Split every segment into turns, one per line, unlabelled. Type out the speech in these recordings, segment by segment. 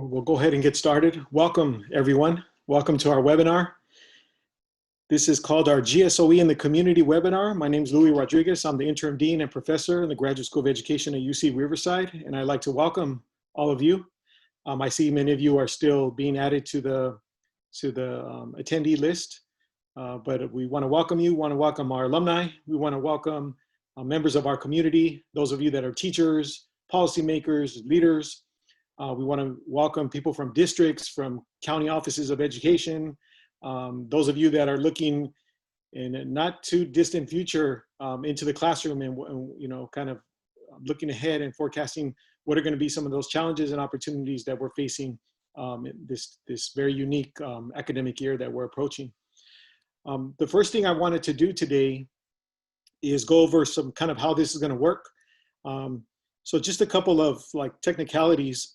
We'll go ahead and get started. Welcome, everyone. Welcome to our webinar. This is called our GSOE in the Community webinar. My name is Louie Rodriguez. I'm the Interim Dean and Professor in the Graduate School of Education at UC Riverside, and I'd like to welcome all of you. I see many of you are still being added to the attendee list, but we want to welcome you. We want to welcome our alumni. We want to welcome members of our community, those of you that are teachers, policymakers, leaders. We want to welcome people from districts, from county offices of education, those of you that are looking in a not too distant future into the classroom and kind of looking ahead and forecasting what are going to be some of those challenges and opportunities that we're facing in this very unique academic year that we're approaching. The first thing I wanted to do today is go over some kind of how this is going to work. So just a couple of technicalities.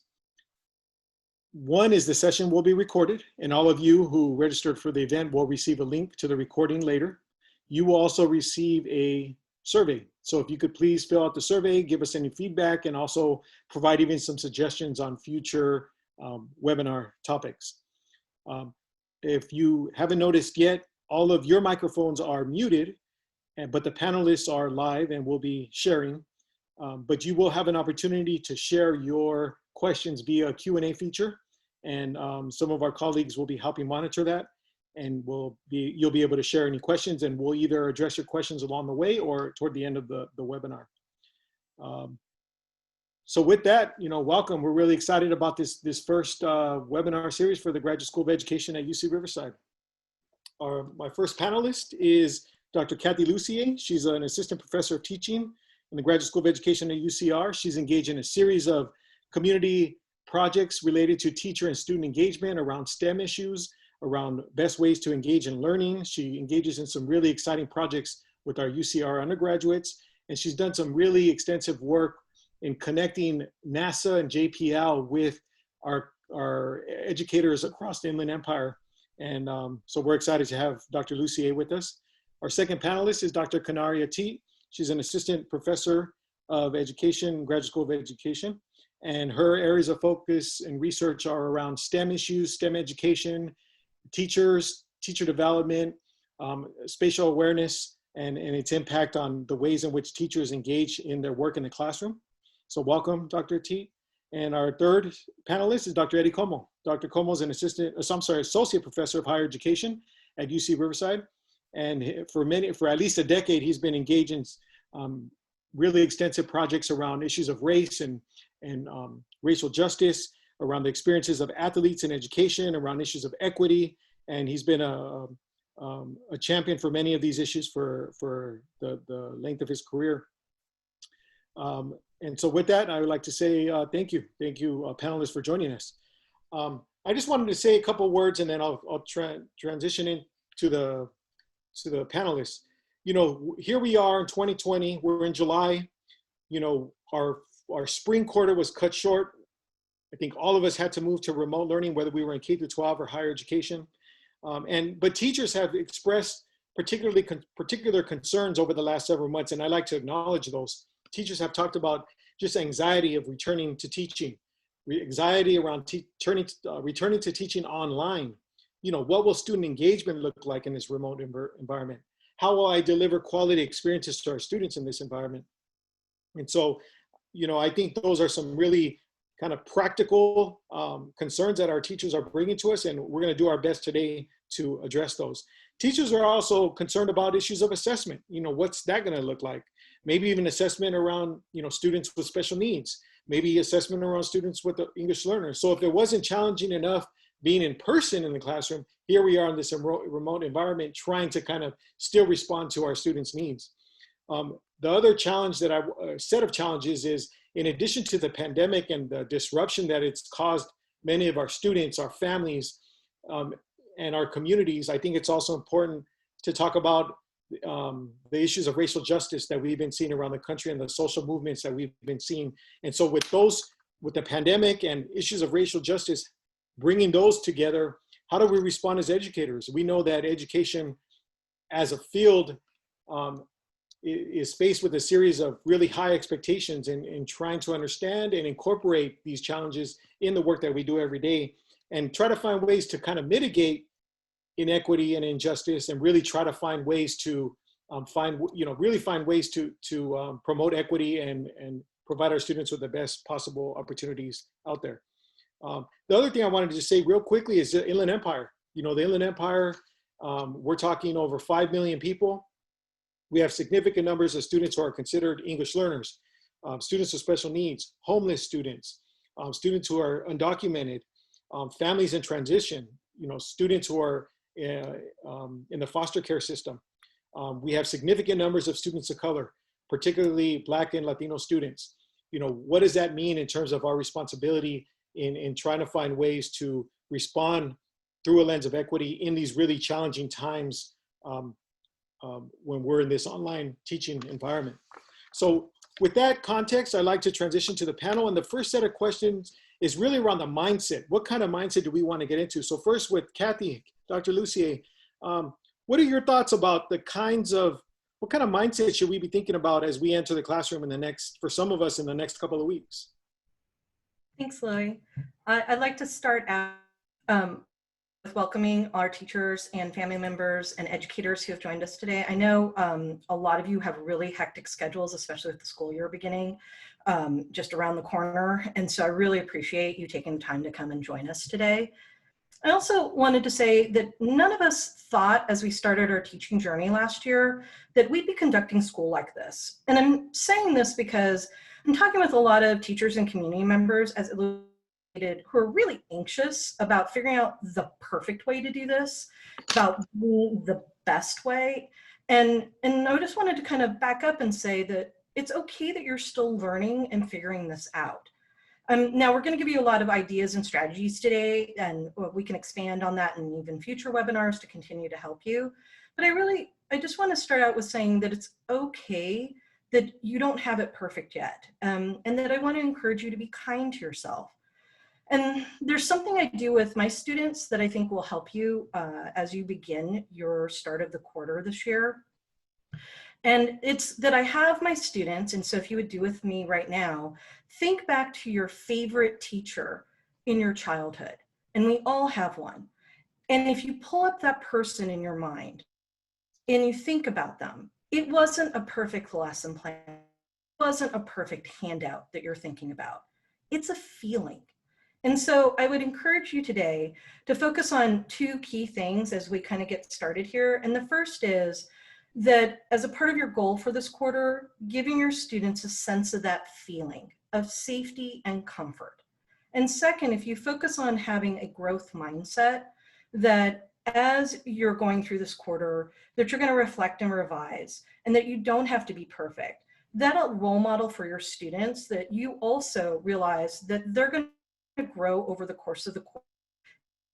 One is the session will be recorded, and all of you who registered for the event will receive a link to the recording later. You will also receive a survey. So if you could please fill out the survey, give us any feedback, and also provide even some suggestions on future webinar topics. If you haven't noticed yet, all of your microphones are muted, but the panelists are live and will be sharing. But you will have an opportunity to share your questions via a Q&A feature, and some of our colleagues will be helping monitor that, and you'll be able to share any questions, and we'll either address your questions along the way or toward the end of the webinar. So with that, welcome. We're really excited about this first webinar series for the Graduate School of Education at UC Riverside. My first panelist is Dr. Kathy Lussier. She's an assistant professor of teaching in the Graduate School of Education at UCR. She's engaged in a series of community projects related to teacher and student engagement around STEM issues, around best ways to engage in learning. She engages in some really exciting projects with our UCR undergraduates, and she's done some really extensive work in connecting NASA and JPL with our educators across the Inland Empire. And so we're excited to have Dr. Lussier with us. Our second panelist is Dr. Kanaria Teet. She's an assistant professor of education, Graduate School of Education, and her areas of focus and research are around STEM issues, STEM education, teachers, teacher development, spatial awareness, and its impact on the ways in which teachers engage in their work in the classroom. So welcome, Dr. Teet. And our third panelist is Dr. Eddie Cuomo. Dr. Cuomo is an associate professor of higher education at UC Riverside. And for at least a decade, he's been engaged in really extensive projects around issues of race and racial justice, around the experiences of athletes in education, around issues of equity. And he's been a champion for many of these issues for the length of his career. And so with that, I would like to say thank you, panelists, for joining us. I just wanted to say a couple words, and then I'll transition into the panelists. Here we are in 2020, we're in July, our spring quarter was cut short. I think all of us had to move to remote learning, whether we were in K-12 or higher education. But teachers have expressed particular concerns over the last several months, and I'd like to acknowledge those. Teachers have talked about just anxiety of returning to teaching, anxiety around returning to teaching online. What will student engagement look like in this remote environment? How will I deliver quality experiences to our students in this environment? And so, I think those are some really kind of practical concerns that our teachers are bringing to us, and we're going to do our best today to address those. Teachers are also concerned about issues of assessment. What's that going to look like? Maybe even assessment around, students with special needs, maybe assessment around students with the English learners. So if it wasn't challenging enough being in person in the classroom, here we are in this remote environment trying to kind of still respond to our students' needs. The other challenge set of challenges is, in addition to the pandemic and the disruption that it's caused many of our students, our families, and our communities, I think it's also important to talk about the issues of racial justice that we've been seeing around the country and the social movements that we've been seeing. And so with the pandemic and issues of racial justice, bringing those together, how do we respond as educators? We know that education as a field is faced with a series of really high expectations in trying to understand and incorporate these challenges in the work that we do every day, and try to find ways to kind of mitigate inequity and injustice, and really try to find ways to really find ways to promote equity and provide our students with the best possible opportunities out there. The other thing I wanted to just say real quickly is the Inland Empire. The Inland Empire, we're talking over 5 million people. We have significant numbers of students who are considered English learners, students with special needs, homeless students, students who are undocumented, families in transition, students who are in the foster care system. We have significant numbers of students of color, particularly Black and Latino students. What does that mean in terms of our responsibility in trying to find ways to respond through a lens of equity in these really challenging times when we're in this online teaching environment? So with that context, I'd like to transition to the panel. And the first set of questions is really around the mindset. What kind of mindset do we want to get into? So first with Kathy, Dr. Lussier, what are your thoughts about what kind of mindset should we be thinking about as we enter the classroom for some of us in the next couple of weeks?
Thanks, Louie. I'd like to start out with welcoming our teachers and family members and educators who have joined us today. I know a lot of you have really hectic schedules, especially with the school year beginning just around the corner. And so I really appreciate you taking the time to come and join us today. I also wanted to say that none of us thought as we started our teaching journey last year that we'd be conducting school like this. And I'm saying this because I'm talking with a lot of teachers and community members as who are really anxious about figuring out the perfect way to do this, about the best way. And I just wanted to kind of back up and say that it's okay that you're still learning and figuring this out. Now we're going to give you a lot of ideas and strategies today, and we can expand on that in even future webinars to continue to help you. But I just want to start out with saying that it's okay that you don't have it perfect yet, and that I want to encourage you to be kind to yourself. And there's something I do with my students that I think will help you as you begin your start of the quarter this year. And it's that I have my students, and so if you would do with me right now, think back to your favorite teacher in your childhood, and we all have one. And if you pull up that person in your mind and you think about them, it wasn't a perfect lesson plan, it wasn't a perfect handout that you're thinking about. It's a feeling. And so I would encourage you today to focus on two key things as we kind of get started here. And the first is that as a part of your goal for this quarter, giving your students a sense of that feeling of safety and comfort. And second, if you focus on having a growth mindset, that as you're going through this quarter, that you're going to reflect and revise, and that you don't have to be perfect. That'll role model for your students that you also realize that they're going to grow over the course of the quarter.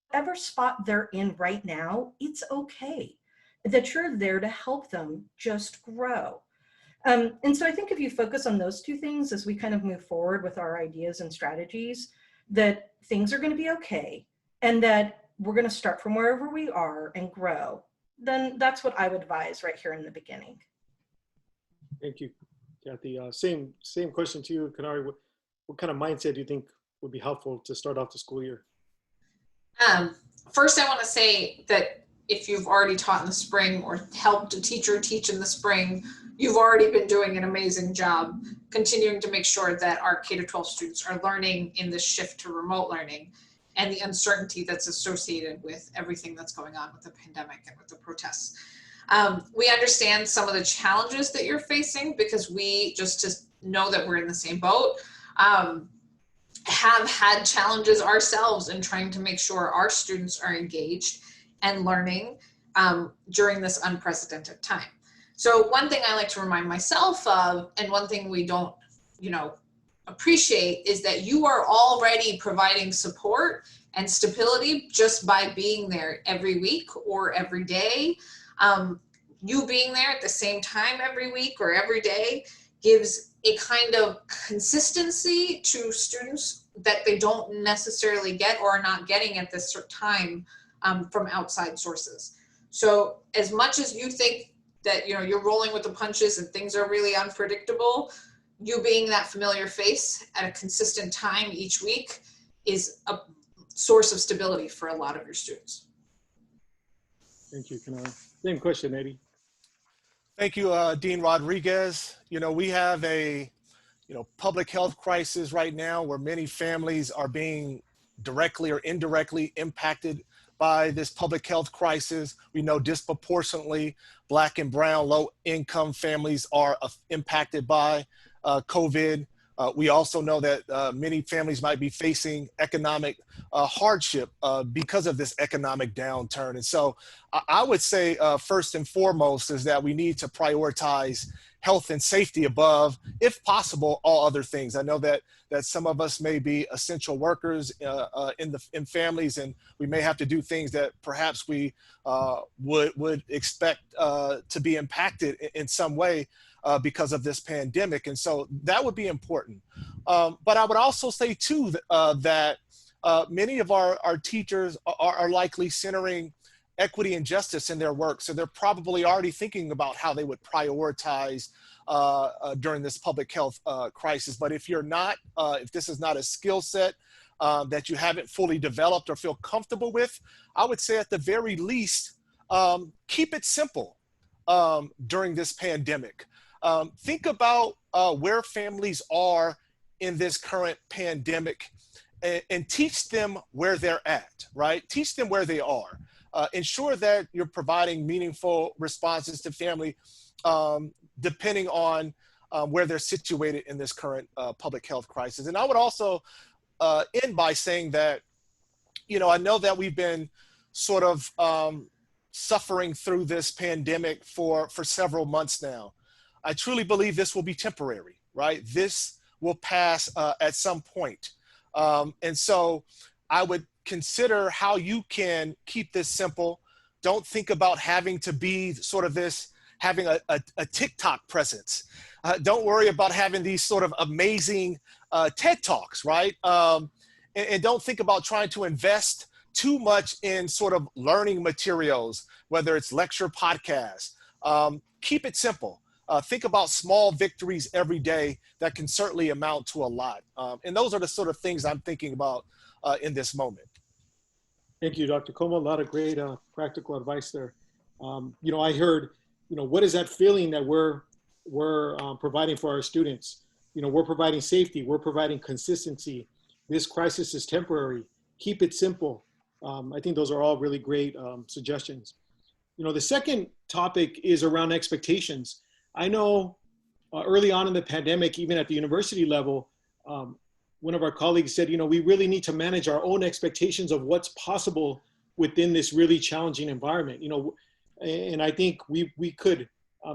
Whatever spot they're in right now, it's okay. That you're there to help them just grow. And so I think if you focus on those two things as we kind of move forward with our ideas and strategies, that things are going to be okay, and that we're going to start from wherever we are and grow, then that's what I would advise right here in the beginning.
Thank you, Kathy. Same question to you, Kanari. What kind of mindset do you think would be helpful to start off the school year?
First, I want to say that if you've already taught in the spring or helped a teacher teach in the spring, you've already been doing an amazing job continuing to make sure that our K-12 students are learning in this shift to remote learning and the uncertainty that's associated with everything that's going on with the pandemic and with the protests. We understand some of the challenges that you're facing because we just to know that we're in the same boat. Have had challenges ourselves in trying to make sure our students are engaged and learning during this unprecedented time. So one thing I like to remind myself of, and one thing we don't, appreciate, is that you are already providing support and stability just by being there every week or every day. You being there at the same time every week or every day gives a kind of consistency to students that they don't necessarily get or are not getting at this time from outside sources. So as much as you think that, you know, you're rolling with the punches and things are really unpredictable, you being that familiar face at a consistent time each week is a source of stability for a lot of your students.
Thank you, Kanara. Same question, Eddie.
Thank you, Dean Rodriguez. You know, we have a, public health crisis right now where many families are being directly or indirectly impacted by this public health crisis. We know disproportionately Black and brown low-income families are impacted by COVID. We also know that many families might be facing economic hardship because of this economic downturn. And so I would say first and foremost is that we need to prioritize health and safety above, if possible, all other things. I know that some of us may be essential workers in families, and we may have to do things that perhaps we would expect to be impacted in some way because of this pandemic. And so that would be important. But I would also say too that many of our teachers are likely centering equity and justice in their work. So they're probably already thinking about how they would prioritize during this public health crisis. But if you're not, if this is not a skill set that you haven't fully developed or feel comfortable with, I would say at the very least, keep it simple during this pandemic. Think about where families are in this current pandemic and teach them where they're at, right? Teach them where they are. Ensure that you're providing meaningful responses to family depending on where they're situated in this current public health crisis. And I would also end by saying that, I know that we've been sort of suffering through this pandemic for several months now. I truly believe this will be temporary, right? This will pass at some point. And so I would consider how you can keep this simple. Don't think about having to be sort of having a TikTok presence. Don't worry about having these sort of amazing TED Talks, right? And don't think about trying to invest too much in sort of learning materials, whether it's lecture podcasts. Keep it simple. Think about small victories every day that can certainly amount to a lot. And those are the sort of things I'm thinking about in this moment.
Thank you, Dr. Cuomo. A lot of great practical advice there. I heard, what is that feeling that we're providing for our students? We're providing safety. We're providing consistency. This crisis is temporary. Keep it simple. I think those are all really great suggestions. The second topic is around expectations. I know early on in the pandemic, even at the university level, one of our colleagues said, we really need to manage our own expectations of what's possible within this really challenging environment. And I think we could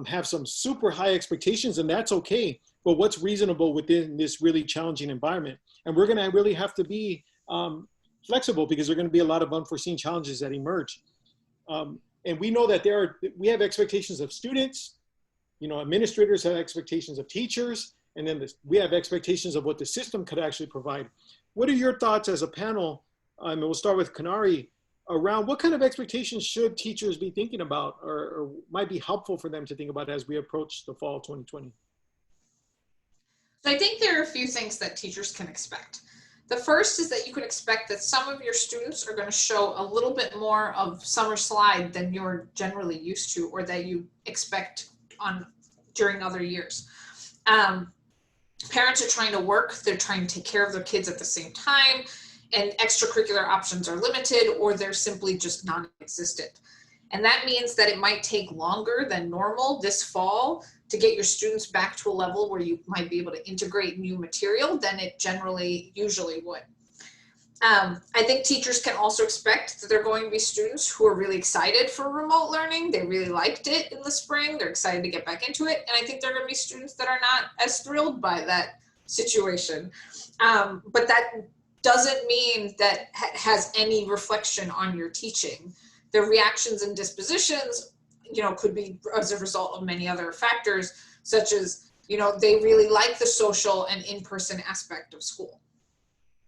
have some super high expectations, and that's okay. But what's reasonable within this really challenging environment? And we're going to really have to be flexible because there are going to be a lot of unforeseen challenges that emerge. And we know that we have expectations of students, administrators have expectations of teachers, and then we have expectations of what the system could actually provide. What are your thoughts as a panel? And we'll start with Kanari, around what kind of expectations should teachers be thinking about or might be helpful for them to think about as we approach the fall 2020?
So I think there are a few things that teachers can expect. The first is that you can expect that some of your students are going to show a little bit more of summer slide than you're generally used to or that you expect during other years. Parents are trying to work, they're trying to take care of their kids at the same time, and extracurricular options are limited or they're simply just non-existent. And that means that it might take longer than normal this fall to get your students back to a level where you might be able to integrate new material than it usually would. I think teachers can also expect that there are going to be students who are really excited for remote learning. They really liked it in the spring. They're excited to get back into it. And I think there are going to be students that are not as thrilled by that situation. But that doesn't mean that has any reflection on your teaching. Their reactions and dispositions, could be as a result of many other factors, such as, they really like the social and in-person aspect of school.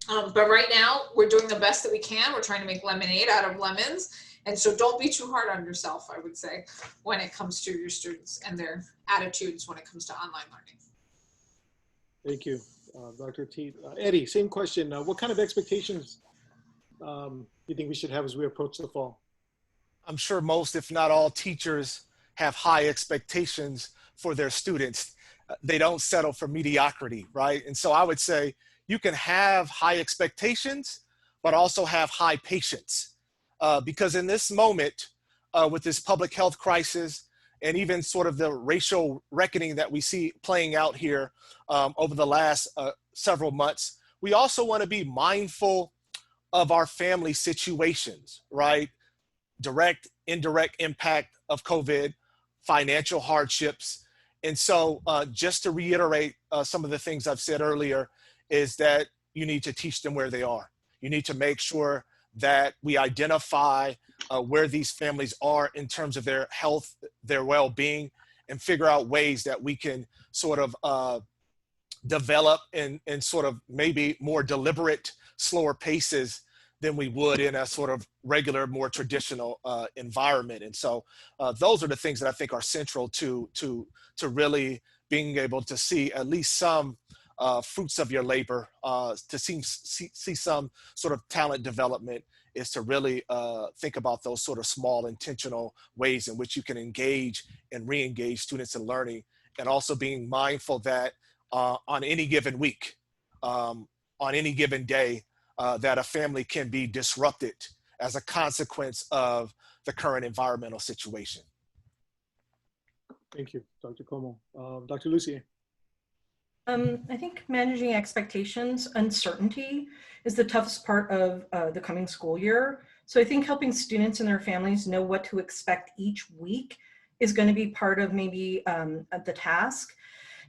But right now, we're doing the best that we can. We're trying to make lemonade out of lemons. And so don't be too hard on yourself, I would say, when it comes to your students and their attitudes when it comes to online learning.
Thank you, Dr. T. Eddie, same question. What kind of expectations you think we should have as we approach the fall?
I'm sure most, if not all, teachers have high expectations for their students. They don't settle for mediocrity, right? And so I would say you can have high expectations, but also have high patience. Because in this moment, with this public health crisis and even sort of the racial reckoning that we see playing out here over the last several months, we also want to be mindful of our family situations, right? Direct, indirect impact of COVID, financial hardships. And so just to reiterate some of the things I've said earlier is that you need to teach them where they are. You need to make sure that we identify where these families are in terms of their health, their well-being, and figure out ways that we can sort of develop in sort of maybe more deliberate, slower paces than we would in a sort of regular, more traditional environment. And so those are the things that I think are central to really being able to see at least some fruits of your labor, to see some sort of talent development, is to really think about those sort of small intentional ways in which you can engage and re-engage students in learning, and also being mindful that on any given week, on any given day, that a family can be disrupted as a consequence of the current environmental situation.
Thank you, Dr. Cuomo. Dr. Lussier.
I think managing expectations, uncertainty is the toughest part of the coming school year. So I think helping students and their families know what to expect each week is going to be part of maybe the task.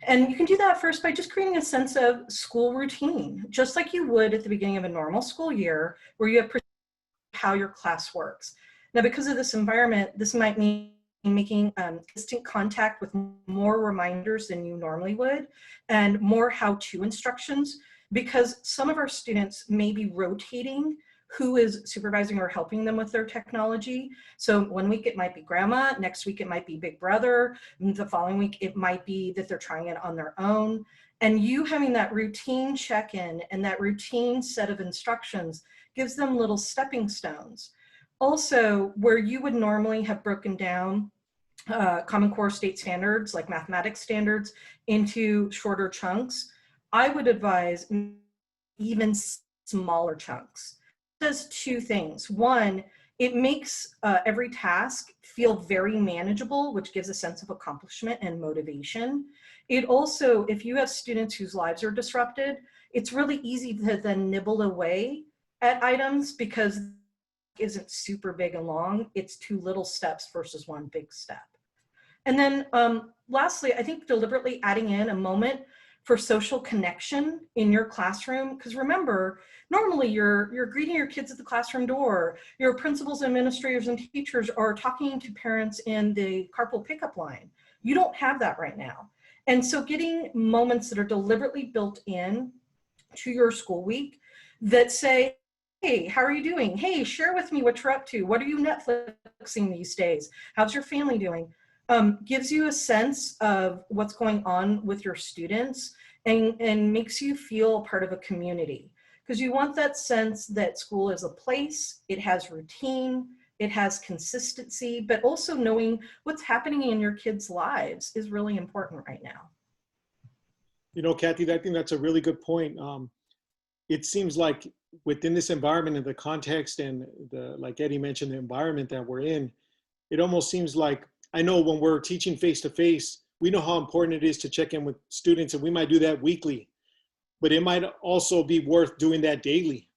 And you can do that first by just creating a sense of school routine, just like you would at the beginning of a normal school year, where you have how your class works. Now, because of this environment, this might mean making consistent contact with more reminders than you normally would, and more how-to instructions, because some of our students may be rotating who is supervising or helping them with their technology. So one week it might be grandma, next week it might be big brother, the following week it might be that they're trying it on their own. And you having that routine check-in and that routine set of instructions gives them little stepping stones. Also, where you would normally have broken down Common Core state standards like mathematics standards into shorter chunks, I would advise even smaller chunks. It does two things. One, it makes every task feel very manageable, which gives a sense of accomplishment and motivation. It also, if you have students whose lives are disrupted, it's really easy to then nibble away at items because it isn't super big and long. It's two little steps versus one big step. And then lastly, I think deliberately adding in a moment for social connection in your classroom. Because remember, normally you're greeting your kids at the classroom door. Your principals, administrators, and teachers are talking to parents in the carpool pickup line. You don't have that right now. And so getting moments that are deliberately built in to your school week that say, hey, how are you doing? Hey, share with me what you're up to. What are you Netflixing these days? How's your family doing? Gives you a sense of what's going on with your students and makes you feel part of a community. Because you want that sense that school is a place, it has routine, it has consistency, but also knowing what's happening in your kids' lives is really important right now.
You know, Kathy, I think that's a really good point. It seems like within this environment and the context and like Eddie mentioned, the environment that we're in, it almost seems like, I know when we're teaching face-to-face, we know how important it is to check in with students, and we might do that weekly, but it might also be worth doing that daily,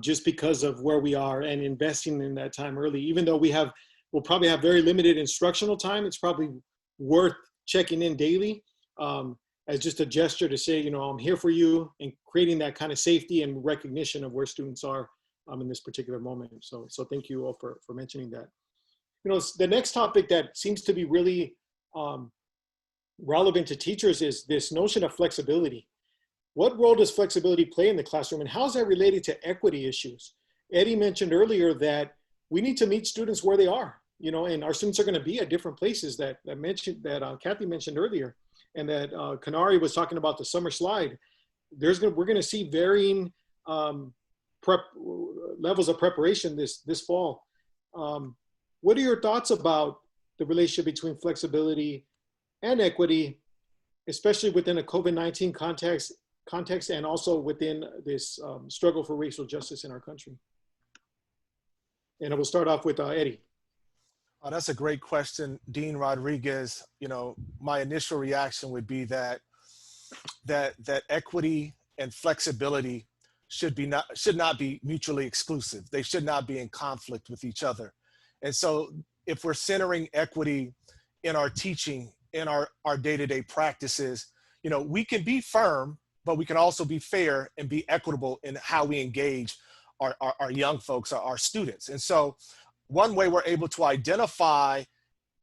just because of where we are and investing in that time early. Even though we'll probably have very limited instructional time, it's probably worth checking in daily as just a gesture to say, you know, I'm here for you, and creating that kind of safety and recognition of where students are in this particular moment. So thank you all for mentioning that. You know, the next topic that seems to be really relevant to teachers is this notion of flexibility. What role does flexibility play in the classroom, and how is that related to equity issues? Eddie mentioned earlier that we need to meet students where they are, and our students are going to be at different places that Kathy mentioned earlier, and that Kanari was talking about the summer slide. We're going to see varying levels of preparation this fall. What are your thoughts about the relationship between flexibility and equity, especially within a COVID-19 context and also within this struggle for racial justice in our country? And I will start off with Eddie.
Oh, that's a great question, Dean Rodriguez. My initial reaction would be that equity and flexibility should not be mutually exclusive. They should not be in conflict with each other. And so if we're centering equity in our teaching, in our day-to-day practices, we can be firm, but we can also be fair and be equitable in how we engage our young folks, our students. And so one way we're able to identify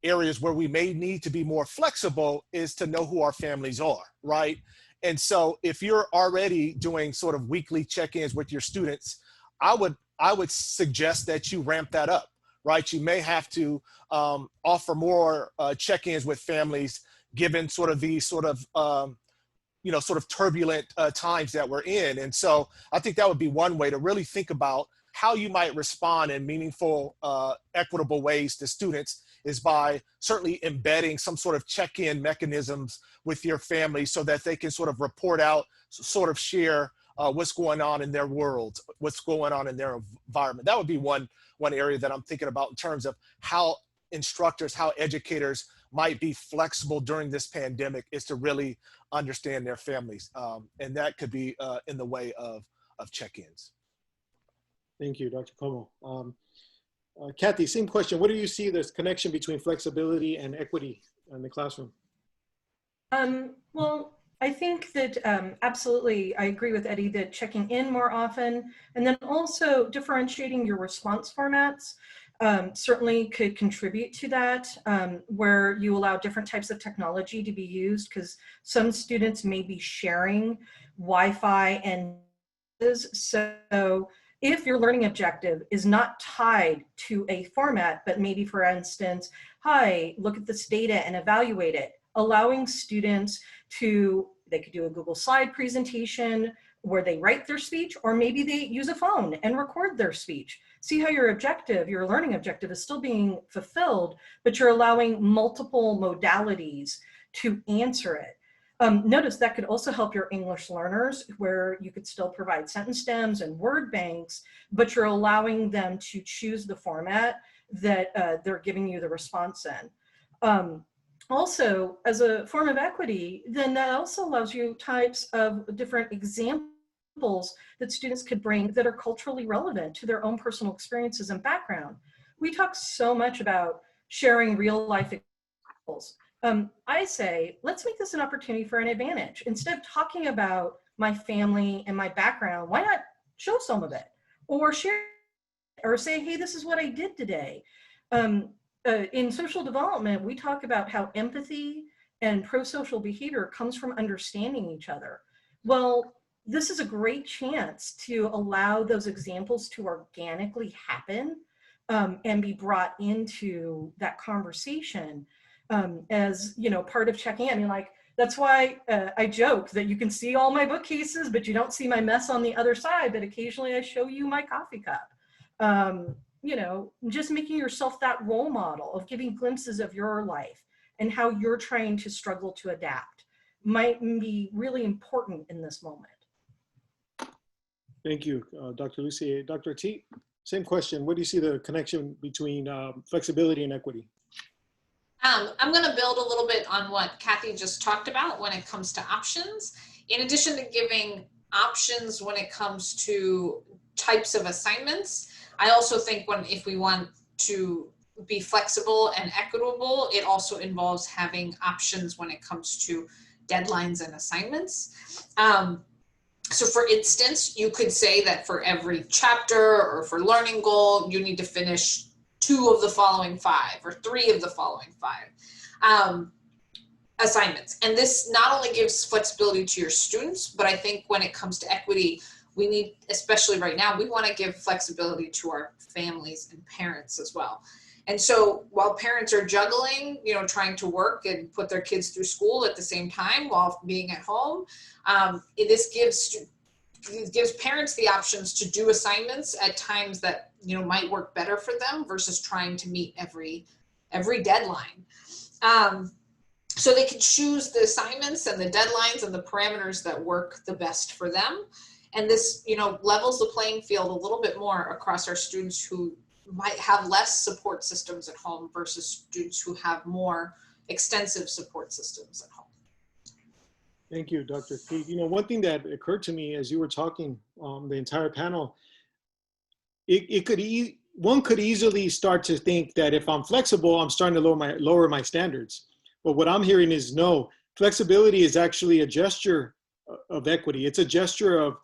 areas where we may need to be more flexible is to know who our families are, right? And so if you're already doing sort of weekly check-ins with your students, I would suggest that you ramp that up, right? You may have to offer more check-ins with families, given sort of these sort of turbulent times that we're in. And so I think that would be one way to really think about how you might respond in meaningful, equitable ways to students, is by certainly embedding some sort of check-in mechanisms with your family so that they can sort of report out, sort of share what's going on in their world, what's going on in their environment. That would be one area that I'm thinking about in terms of how instructors, how educators might be flexible during this pandemic, is to really understand their families. And that could be in the way of check-ins.
Thank you, Dr. Cuomo. Kathy, same question. What do you see this connection between flexibility and equity in the classroom?
Well, I think that absolutely, I agree with Eddie that checking in more often, and then also differentiating your response formats certainly could contribute to that, where you allow different types of technology to be used, because some students may be sharing Wi-Fi and so if your learning objective is not tied to a format, but maybe, for instance, hi, look at this data and evaluate it, allowing students they could do a Google slide presentation where they write their speech, or maybe they use a phone and record their speech. See how your learning objective is still being fulfilled, but you're allowing multiple modalities to answer it. Notice that could also help your English learners, where you could still provide sentence stems and word banks, but you're allowing them to choose the format that they're giving you the response in. Also, as a form of equity, then that also allows you types of different examples that students could bring that are culturally relevant to their own personal experiences and background. We talk so much about sharing real life examples. I say, let's make this an opportunity for an advantage. Instead of talking about my family and my background, why not show some of it, or share, or say, hey, this is what I did today. In social development, we talk about how empathy and pro-social behavior comes from understanding each other. Well, this is a great chance to allow those examples to organically happen and be brought into that conversation. As part of checking in. I mean, like, that's why I joke that you can see all my bookcases, but you don't see my mess on the other side, but occasionally I show you my coffee cup. Just making yourself that role model of giving glimpses of your life and how you're trying to struggle to adapt might be really important in this moment.
Thank you, Dr. Lussier. Dr. T, same question. What do you see the connection between flexibility and equity?
I'm going to build a little bit on what Kathy just talked about when it comes to options. In addition to giving options when it comes to types of assignments, I also think if we want to be flexible and equitable, it also involves having options when it comes to deadlines and assignments. So for instance, you could say that for every chapter or for learning goal, you need to finish 2 of the following 5 or 3 of the following 5 assignments. And this not only gives flexibility to your students, but I think when it comes to equity, we need, especially right now, we want to give flexibility to our families and parents as well. And so while parents are juggling, trying to work and put their kids through school at the same time while being at home, this gives parents the options to do assignments at times that might work better for them versus trying to meet every deadline. So they can choose the assignments and the deadlines and the parameters that work the best for them. And this, levels the playing field a little bit more across our students who might have less support systems at home versus students who have more extensive support systems at home.
Thank you, Dr. Pete. One thing that occurred to me as you were talking, the entire panel, one could easily start to think that if I'm flexible, I'm starting to lower my standards. But what I'm hearing is no, flexibility is actually a gesture of equity. It's a gesture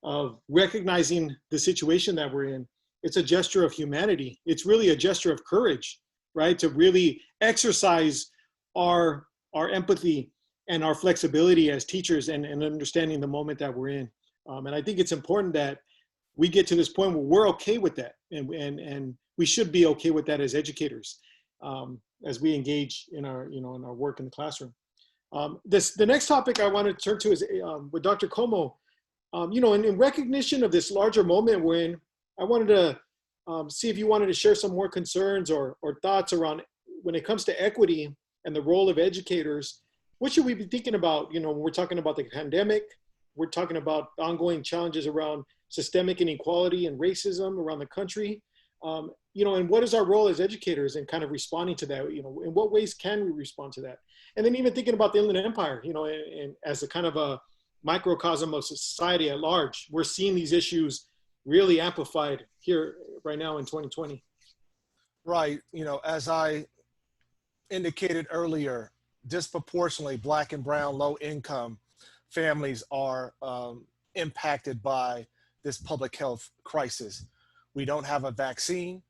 of recognizing the situation that we're in. It's a gesture of humanity. It's really a gesture of courage, right? To really exercise our empathy and our flexibility as teachers and understanding the moment that we're in. And I think it's important that we get to this point where we're okay with that. And we should be okay with that as educators, as we engage in our, in our work in the classroom. The next topic I want to turn to is with Dr. Cuomo. In recognition of this larger moment we're in, I wanted to see if you wanted to share some more concerns or thoughts around when it comes to equity and the role of educators. What should we be thinking about, when we're talking about the pandemic, we're talking about ongoing challenges around systemic inequality and racism around the country, and what is our role as educators in kind of responding to that? In what ways can we respond to that? And then even thinking about the Inland Empire, and as a kind of a microcosm of society at large, we're seeing these issues really amplified here right now in 2020.
Right. As I indicated earlier, disproportionately Black and brown low income families are impacted by this public health crisis. We don't have a vaccine.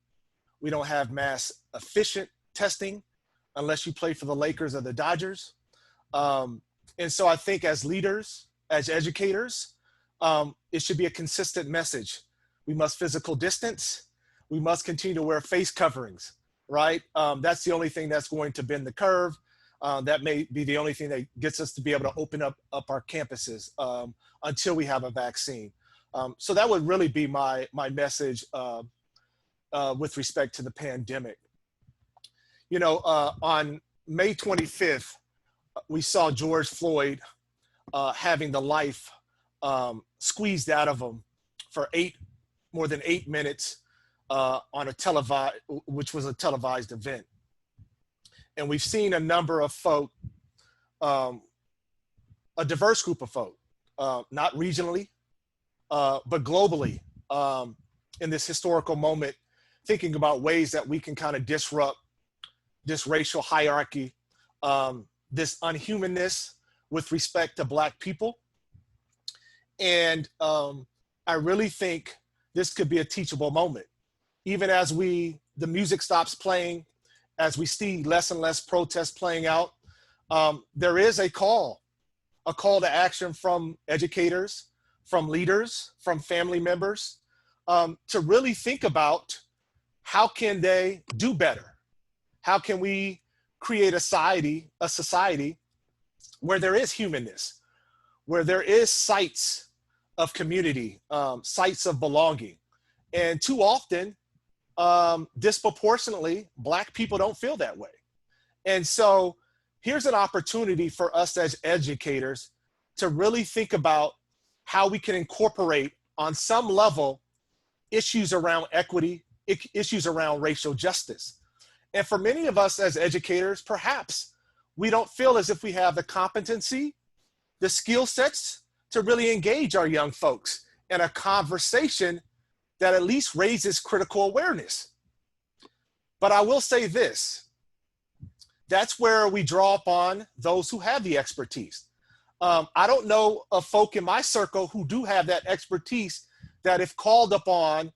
We don't have mass efficient testing unless you play for the Lakers or the Dodgers. And so I think as leaders, as educators, it should be a consistent message. We must physical distance. We must continue to wear face coverings, right? That's the only thing that's going to bend the curve. That may be the only thing that gets us to be able to open up our campuses until we have a vaccine. So that would really be my message with respect to the pandemic. On May 25th, we saw George Floyd having the life squeezed out of him for more than 8 minutes on which was a televised event. And we've seen a number of folk, a diverse group of folk, not regionally, but globally, in this historical moment, thinking about ways that we can kind of disrupt this racial hierarchy, this unhumanness with respect to Black people. And I really think this could be a teachable moment. Even as the music stops playing, as we see less and less protests playing out, there is a call to action from educators, from leaders, from family members, to really think about how can they do better? How can we create a society where there is humanness, where there is sites of community, sites of belonging. And too often, disproportionately, Black people don't feel that way. And so here's an opportunity for us as educators to really think about how we can incorporate on some level issues around equity, issues around racial justice. And for many of us as educators, perhaps we don't feel as if we have the competency, the skill sets to really engage our young folks in a conversation that at least raises critical awareness. But I will say this, that's where we draw upon those who have the expertise. I don't know of folk in my circle who do have that expertise that if called upon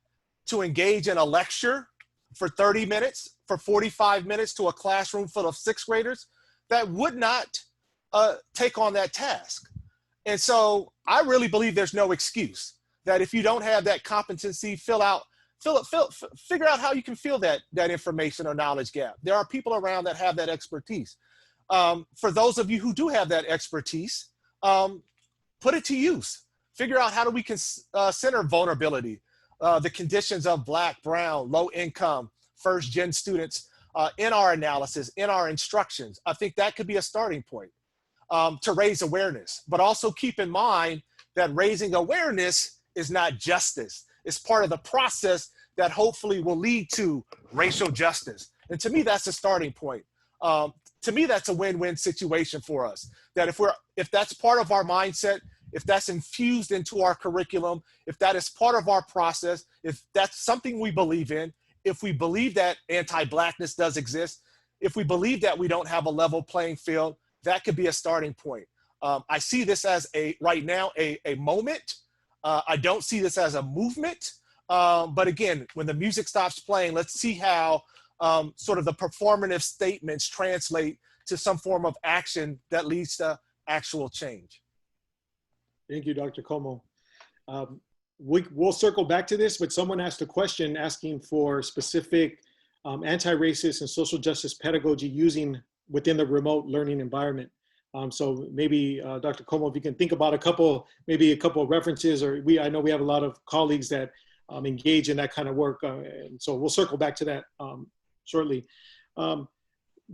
to engage in a lecture for 30 minutes, for 45 minutes to a classroom full of sixth graders, that would not take on that task. And so I really believe there's no excuse. that if you don't have that competency, figure out how you can fill that information or knowledge gap. There are people around that have that expertise. For those of you who do have that expertise, put it to use. Figure out how we can center vulnerability, the conditions of Black, brown, low income, first gen students in our analysis, in our instructions. I think that could be a starting point to raise awareness, but also keep in mind that raising awareness is not justice. It's part of the process that hopefully will lead to racial justice. And to me, that's a starting point. To me, that's a win-win situation for us. That if that's part of our mindset, if that's infused into our curriculum, if that is part of our process, if that's something we believe in, if we believe that anti-Blackness does exist, if we believe that we don't have a level playing field, that could be a starting point. I see this as right now a moment. I don't see this as a movement. But again, when the music stops playing, let's see how sort of the performative statements translate to some form of action that leads to actual change.
Thank you, Dr. Cuomo. We'll circle back to this, but someone asked a question asking for specific anti-racist and social justice pedagogy within the remote learning environment. So maybe Dr. Cuomo, if you can think about maybe a couple of references, or I know we have a lot of colleagues that engage in that kind of work. And so we'll circle back to that shortly.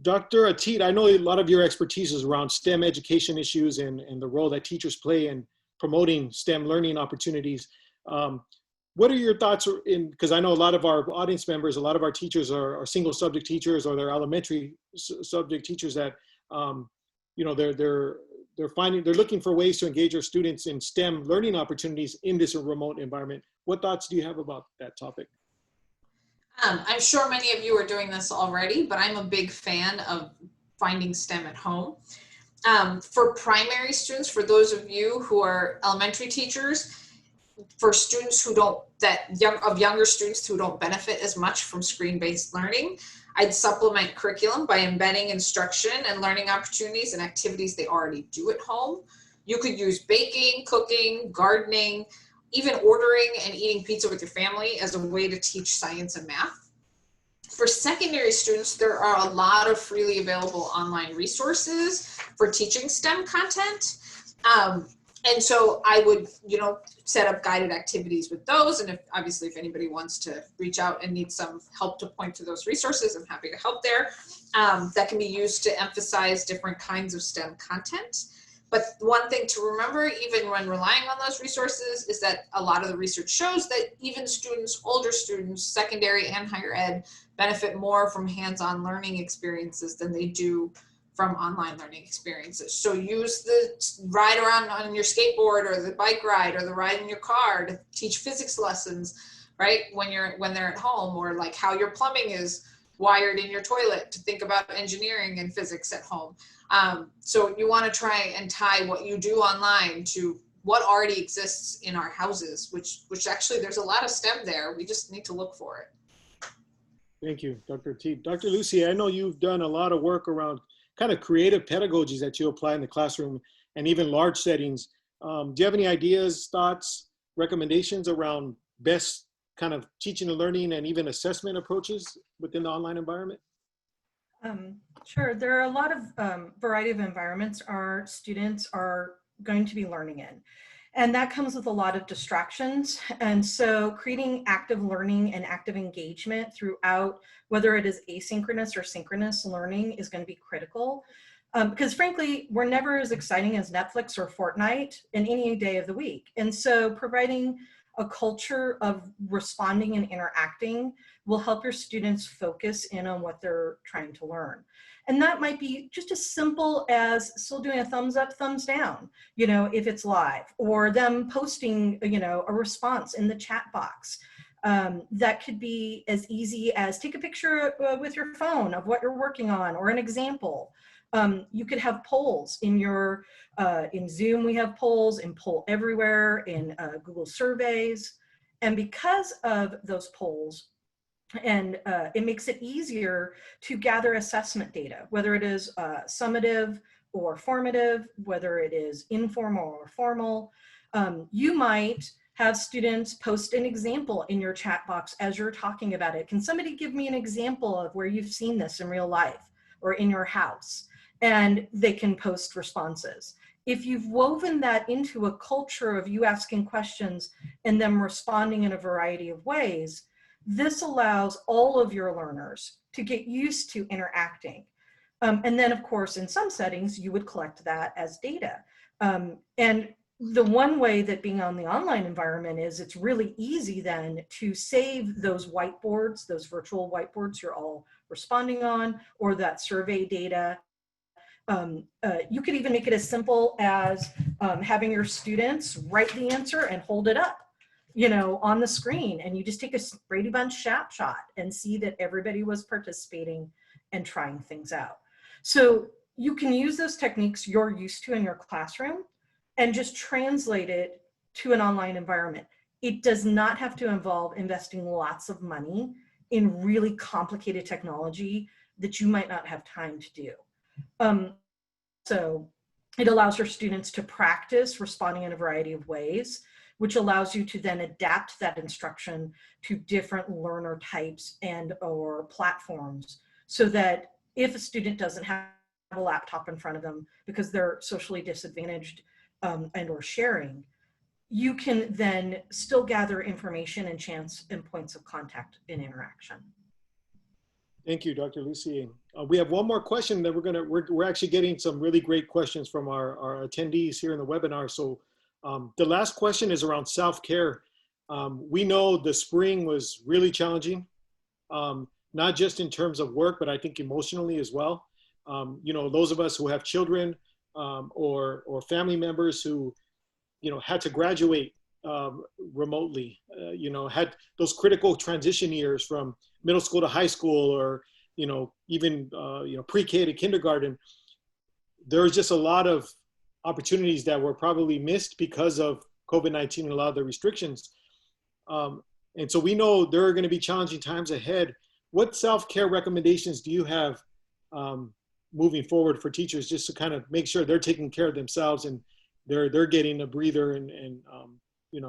Dr. Atit, I know a lot of your expertise is around STEM education issues and the role that teachers play in promoting STEM learning opportunities. What are your thoughts because I know a lot of our audience members, a lot of our teachers are single subject teachers, or they're elementary subject teachers that, you know, they're looking for ways to engage their students in STEM learning opportunities in this remote environment. What thoughts do you have about that topic?
I'm sure many of you are doing this already, but I'm a big fan of finding STEM at home. For primary students, for those of you who are elementary teachers, for students younger students who don't benefit as much from screen-based learning, I'd supplement curriculum by embedding instruction and learning opportunities and activities they already do at home. You could use baking, cooking, gardening, even ordering and eating pizza with your family as a way to teach science and math. For secondary students, there are a lot of freely available online resources for teaching STEM content. And so I would, set up guided activities with those. And if anybody wants to reach out and need some help to point to those resources, I'm happy to help there. That can be used to emphasize different kinds of STEM content. But one thing to remember, even when relying on those resources, is that a lot of the research shows that even students, older students, secondary and higher ed, benefit more from hands-on learning experiences than they do from online learning experiences. So use the ride around on your skateboard, or the bike ride, or the ride in your car to teach physics lessons, right? When they're at home, or like how your plumbing is wired in your toilet, to think about engineering and physics at home. So you want to try and tie what you do online to what already exists in our houses, which actually there's a lot of STEM there. We just need to look for it.
Thank you, Dr. T. Dr. Lussier, I know you've done a lot of work around kind of creative pedagogies that you apply in the classroom and even large settings. Do you have any ideas, thoughts, recommendations around best kind of teaching and learning and even assessment approaches within the online environment?
Sure. There are a lot of variety of environments our students are going to be learning in. And that comes with a lot of distractions. And so creating active learning and active engagement throughout, whether it is asynchronous or synchronous learning, is going to be critical. Because frankly, we're never as exciting as Netflix or Fortnite in any day of the week. And so providing a culture of responding and interacting will help your students focus in on what they're trying to learn. And that might be just as simple as still doing a thumbs up, thumbs down, if it's live, or them posting, a response in the chat box. That could be as easy as take a picture with your phone of what you're working on, or an example. You could have polls in in Zoom. We have polls, in Poll Everywhere, in Google Surveys. And because of those polls, and it makes it easier to gather assessment data, whether it is summative or formative, whether it is informal or formal. You might Have students post an example in your chat box as you're talking about it. Can somebody give me an example of where you've seen this in real life or in your house? And they can post responses. If you've woven that into a culture of you asking questions and them responding in a variety of ways, this allows all of your learners to get used to interacting. And then, of course, in some settings, you would collect that as data. And the one way that being on the online environment is it's really easy then to save those whiteboards, those virtual whiteboards you're all responding on, or that survey data. You could even make it as simple as having your students write the answer and hold it up, on the screen, and you just take a Brady Bunch snapshot and see that everybody was participating and trying things out. So you can use those techniques you're used to in your classroom and just translate it to an online environment. It does not have to involve investing lots of money in really complicated technology that you might not have time to do. So it allows your students to practice responding in a variety of ways, which allows you to then adapt that instruction to different learner types and or platforms, so that if a student doesn't have a laptop in front of them because they're socially disadvantaged and or sharing, you can then still gather information and chance and points of contact in interaction.
Thank you, Dr. Lussier. We have one more question that we're actually getting some really great questions from our attendees here in the webinar. So the last question is around self-care. We know the spring was really challenging, not just in terms of work, but I think emotionally as well. Those of us who have children or family members who, had to graduate remotely, had those critical transition years from middle school to high school, or, even, pre-K to kindergarten. There's just a lot of opportunities that were probably missed because of COVID-19 and a lot of the restrictions. And so we know there are going to be challenging times ahead. What self-care recommendations do you have moving forward for teachers, just to kind of make sure they're taking care of themselves and they're getting a breather and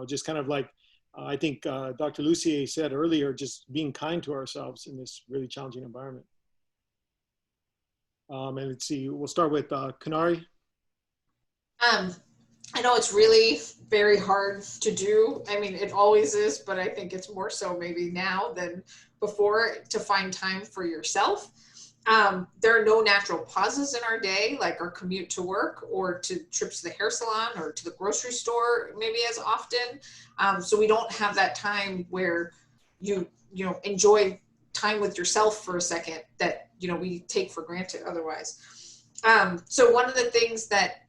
just kind of like, I think Dr. Lussier said earlier, just being kind to ourselves in this really challenging environment. And let's see, we'll start with Kanari.
I know it's really very hard to do. I mean, it always is, but I think it's more so maybe now than before to find time for yourself. There are no natural pauses in our day, like our commute to work or to trips to the hair salon or to the grocery store, maybe as often. So we don't have that time where you enjoy time with yourself for a second that, we take for granted otherwise. So one of the things that,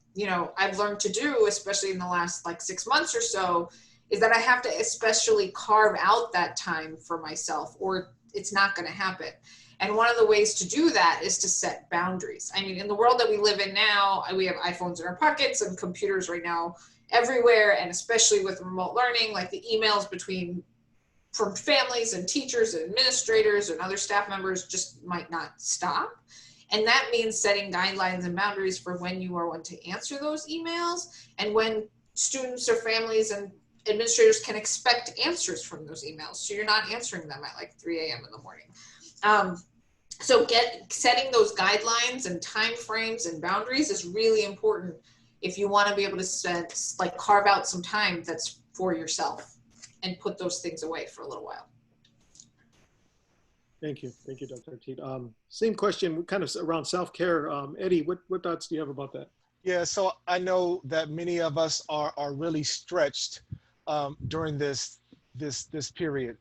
I've learned to do, especially in the last 6 months or so, is that I have to especially carve out that time for myself, or it's not going to happen. And one of the ways to do that is to set boundaries. I mean, in the world that we live in now, we have iPhones in our pockets and computers right now everywhere. And especially with remote learning, like the emails from families and teachers and administrators and other staff members just might not stop. And that means setting guidelines and boundaries for when you are going to answer those emails and when students or families and administrators can expect answers from those emails. So you're not answering them at 3 a.m. in the morning. So setting those guidelines and time frames and boundaries is really important if you want to be able to carve out some time that's for yourself and put those things away for a little while.
Thank you, Dr. Teed. Same question, kind of around self-care. Eddie, what thoughts do you have about that?
Yeah, so I know that many of us are really stretched during this period.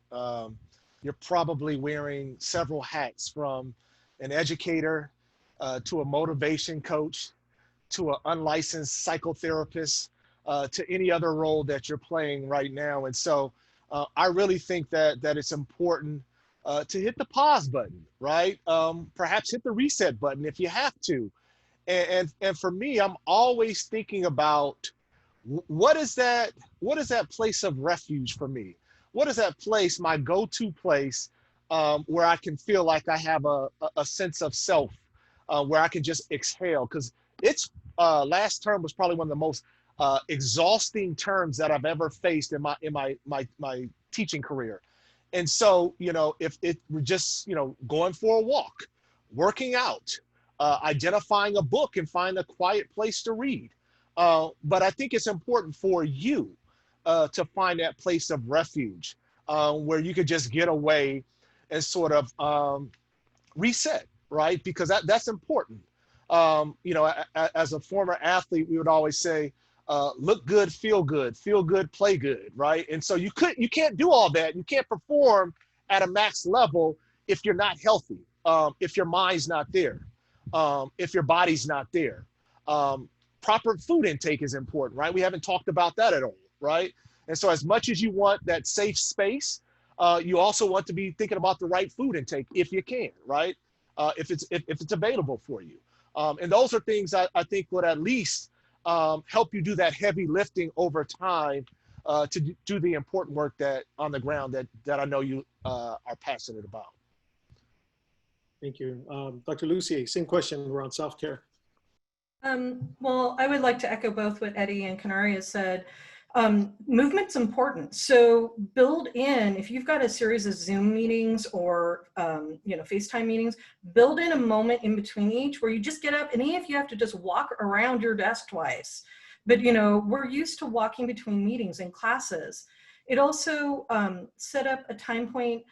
You're probably wearing several hats, from an educator to a motivation coach to an unlicensed psychotherapist to any other role that you're playing right now. And so I really think that it's important to hit the pause button, right? Perhaps hit the reset button if you have to. And for me, I'm always thinking about what is that place of refuge for me? What is that place, my go-to place, where I can feel like I have a sense of self, where I can just exhale? Because it's last term was probably one of the most exhausting terms that I've ever faced in my teaching career. And so, if it were just, going for a walk, working out, identifying a book and find a quiet place to read. But I think it's important for you to find that place of refuge where you could just get away and sort of reset, right? Because that's important. As a former athlete, we would always say, look good, feel good, play good, right? And so you can't do all that. You can't perform at a max level if you're not healthy, if your mind's not there, if your body's not there. Proper food intake is important, right? We haven't talked about that at all, right? And so as much as you want that safe space, you also want to be thinking about the right food intake if you can, right? If it's available for you. And those are things I think would at least help you do that heavy lifting over time to do the important work that on the ground that I know you are passionate about.
Thank you. Dr. Lussier, same question around self-care.
Well, I would like to echo both what Eddie and Kanari has said. Movement's important. So build in, if you've got a series of Zoom meetings or, FaceTime meetings, build in a moment in between each where you just get up, and even if you have to just walk around your desk twice. But, we're used to walking between meetings and classes. It also set up a time point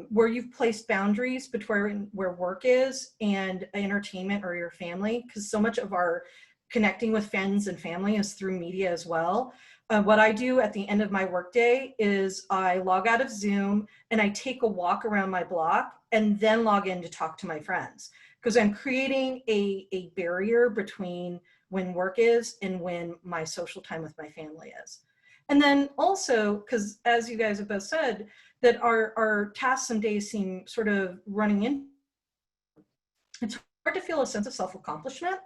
where you've placed boundaries between where work is and entertainment or your family, because so much of our connecting with friends and family is through media as well. What I do at the end of my workday is I log out of Zoom and I take a walk around my block and then log in to talk to my friends, because I'm creating a barrier between when work is and when my social time with my family is. And then also, because as you guys have both said, that our tasks and days seem sort of running in, it's hard to feel a sense of self-accomplishment.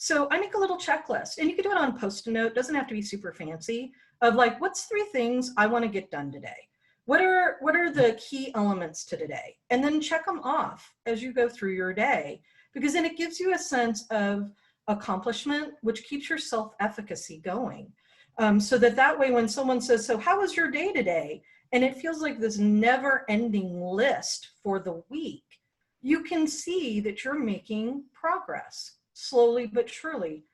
So I make a little checklist, and you can do it on Post-it note, doesn't have to be super fancy, of like, what's 3 things I want to get done today? What are the key elements to today? And then check them off as you go through your day, because then it gives you a sense of accomplishment, which keeps your self-efficacy going. So that way, when someone says, so how was your day today? And it feels like this never-ending list for the week, you can see that you're making progress, slowly but surely.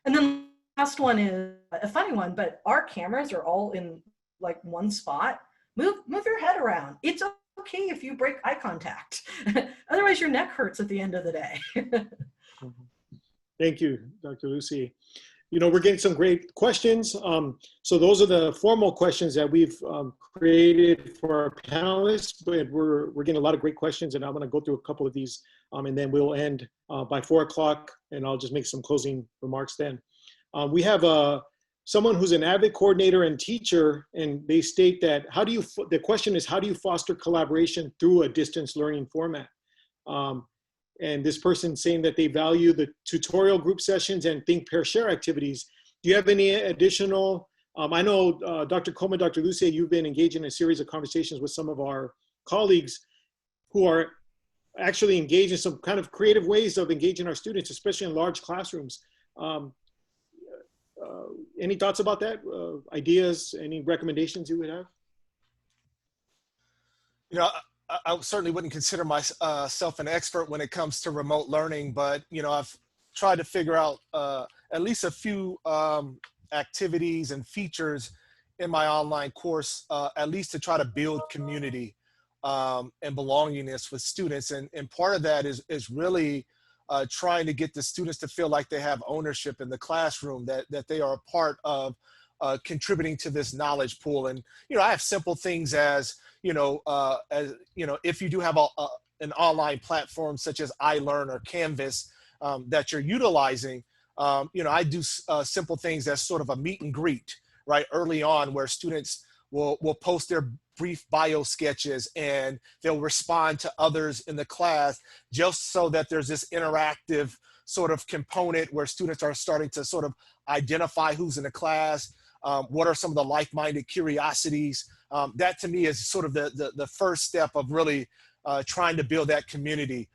And then the last one is a funny one, but our cameras are all in like one spot. Move your head around. It's okay if you break eye contact. Otherwise, your neck hurts at the end of the day.
Thank you, Dr. Lussier. We're getting some great questions. So those are the formal questions that we've created for our panelists, but we're getting a lot of great questions, and I'm going to go through a couple of these, and then we'll end by 4 o'clock, and I'll just make some closing remarks then. We have someone who's an avid coordinator and teacher, and they state that the question is, how do you foster collaboration through a distance learning format? And this person saying that they value the tutorial group sessions and think, pair, share activities. Do you have any additional, I know Dr. Coleman, Dr. Lussier, you've been engaged in a series of conversations with some of our colleagues who are actually engaged in some kind of creative ways of engaging our students, especially in large classrooms. Any thoughts about that? Ideas, any recommendations you would have?
I certainly wouldn't consider myself an expert when it comes to remote learning, but I've tried to figure out at least a few activities and features in my online course, at least to try to build community and belongingness with students. And part of that is really trying to get the students to feel like they have ownership in the classroom, that they are a part of contributing to this knowledge pool. And I have simple things as if you do have an online platform such as iLearn or Canvas that you're utilizing, I do simple things as sort of a meet and greet, right, early on, where students will post their brief bio sketches and they'll respond to others in the class, just so that there's this interactive sort of component where students are starting to sort of identify who's in the class, what are some of the like-minded curiosities. That to me is sort of the first step of really trying to build that community.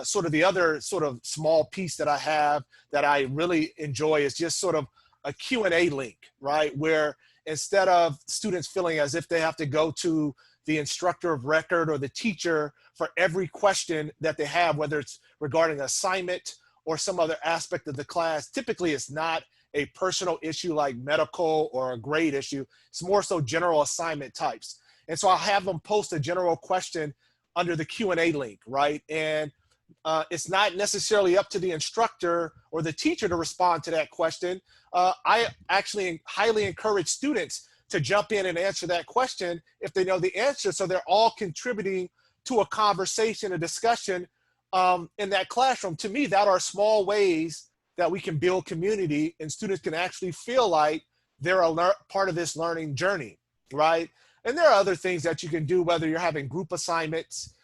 Sort of the other sort of small piece that I have that I really enjoy is just sort of a Q&A link, right? Where instead of students feeling as if they have to go to the instructor of record or the teacher for every question that they have, whether it's regarding assignment or some other aspect of the class, typically it's not a personal issue like medical or a grade issue. It's more so general assignment types. And so I'll have them post a general question under the Q&A link, right? And it's not necessarily up to the instructor or the teacher to respond to that question. I actually highly encourage students to jump in and answer that question if they know the answer, so they're all contributing to a conversation, a discussion in that classroom. To me, that are small ways that we can build community and students can actually feel like they're a part of this learning journey, right? And there are other things that you can do, whether you're having group assignments,